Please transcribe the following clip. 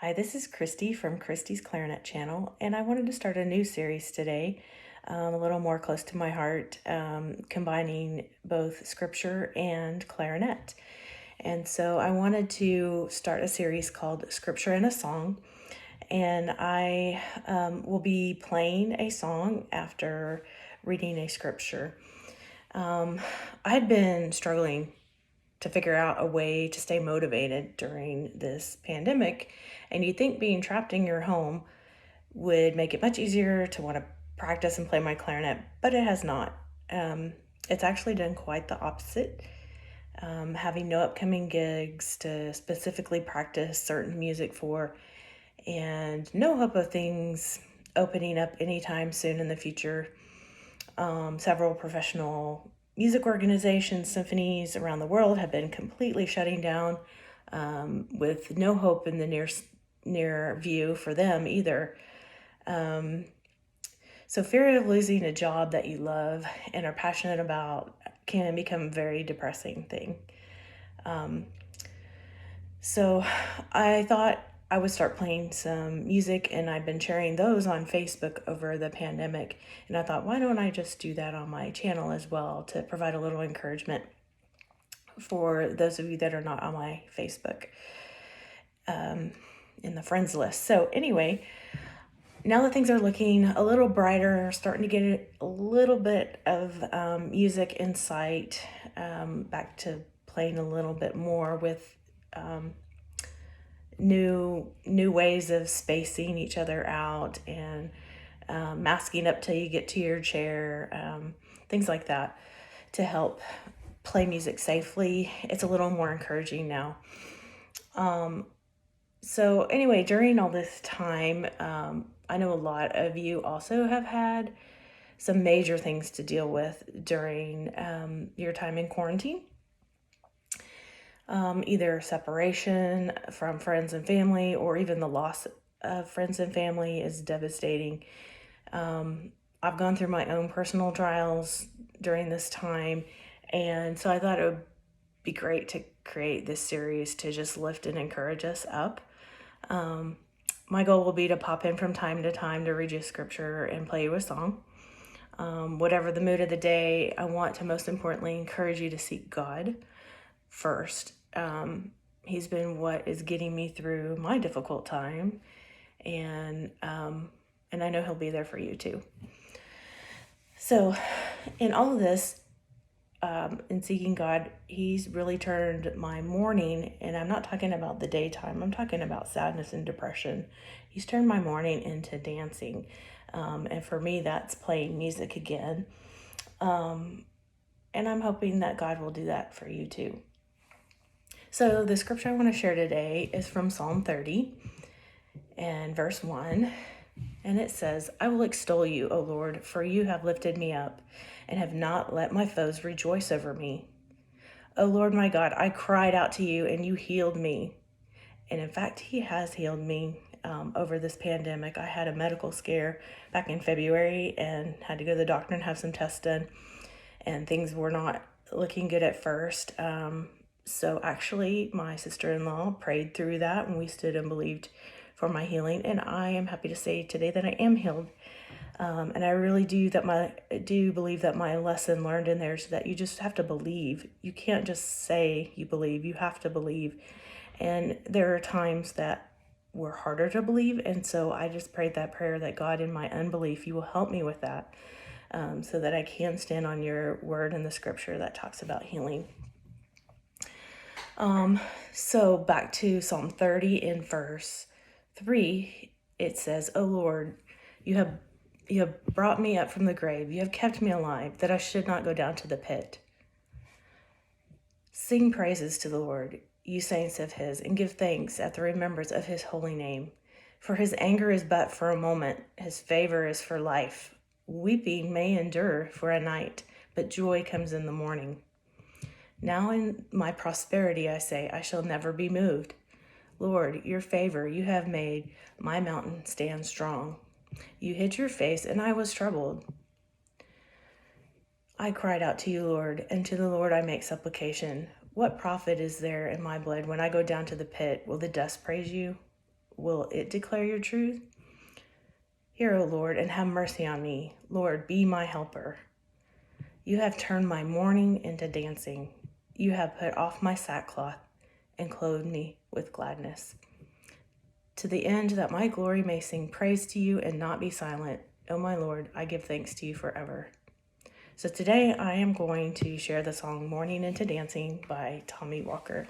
Hi, this is Christy from Christy's Clarinet Channel, and I wanted to start a new series today, a little more close to my heart, combining both scripture and clarinet. And so I wanted to start a series called Scripture and a Song, and I will be playing a song after reading a scripture. I had been struggling to figure out a way to stay motivated during this pandemic. And you'd think being trapped in your home would make it much easier to want to practice and play my clarinet, but it has not. It's actually done quite the opposite. Having no upcoming gigs to specifically practice certain music for, and no hope of things opening up anytime soon in the future. Several professional music organizations, symphonies around the world have been completely shutting down, with no hope in the near view for them either. So fear of losing a job that you love and are passionate about can become a very depressing thing. So I thought I would start playing some music, and I've been sharing those on Facebook over the pandemic. And I thought, why don't I just do that on my channel as well to provide a little encouragement for those of you that are not on my Facebook in the friends list. So anyway, now that things are looking a little brighter, starting to get a little bit of music in sight, back to playing a little bit more with new ways of spacing each other out and masking up till you get to your chair, things like that to help play music safely. It's a little more encouraging now. So anyway, during all this time, I know a lot of you also have had some major things to deal with during your time in quarantine. Either separation from friends and family, or even the loss of friends and family is devastating. I've gone through my own personal trials during this time, and so I thought it would be great to create this series to just lift and encourage us up. My goal will be to pop in from time to time to read you scripture and play you a song. Whatever the mood of the day, I want to most importantly encourage you to seek God first. He's been what is getting me through my difficult time, and I know he'll be there for you too. So in all of this, in seeking God, he's really turned my mourning, and I'm not talking about the daytime, I'm talking about sadness and depression. He's turned my mourning into dancing. And for me, that's playing music again. And I'm hoping that God will do that for you too. So the scripture I want to share today is from Psalm 30 and verse 1. And it says, I will extol you, O Lord, for you have lifted me up and have not let my foes rejoice over me. O Lord my God, I cried out to you and you healed me. And in fact, he has healed me over this pandemic. I had a medical scare back in February and had to go to the doctor and have some tests done. And things were not looking good at first. So actually, my sister-in-law prayed through that, and we stood and believed for my healing. And I am happy to say today that I am healed. And I really do believe that my lesson learned in there is that you just have to believe. You can't just say you believe. You have to believe. And there are times that were harder to believe. And so I just prayed that prayer that God, in my unbelief, you will help me with that, so that I can stand on your word in the scripture that talks about healing. So back to Psalm 30 in verse 3, it says, O Lord, you have brought me up from the grave. You have kept me alive, that I should not go down to the pit. Sing praises to the Lord, you saints of his, and give thanks at the remembrance of his holy name. For his anger is but for a moment, his favor is for life. Weeping may endure for a night, but joy comes in the morning. Now in my prosperity, I say, I shall never be moved. Lord, your favor you have made my mountain stand strong. You hid your face, and I was troubled. I cried out to you, Lord, and to the Lord I make supplication. What profit is there in my blood when I go down to the pit? Will the dust praise you? will it declare your truth? Hear, O Lord, and have mercy on me. Lord, be my helper. You have turned my mourning into dancing. You have put off my sackcloth and clothed me with gladness, to the end that my glory may sing praise to you and not be silent. O my Lord, I give thanks to you forever. So today I am going to share the song Mourning into Dancing by Tommy Walker.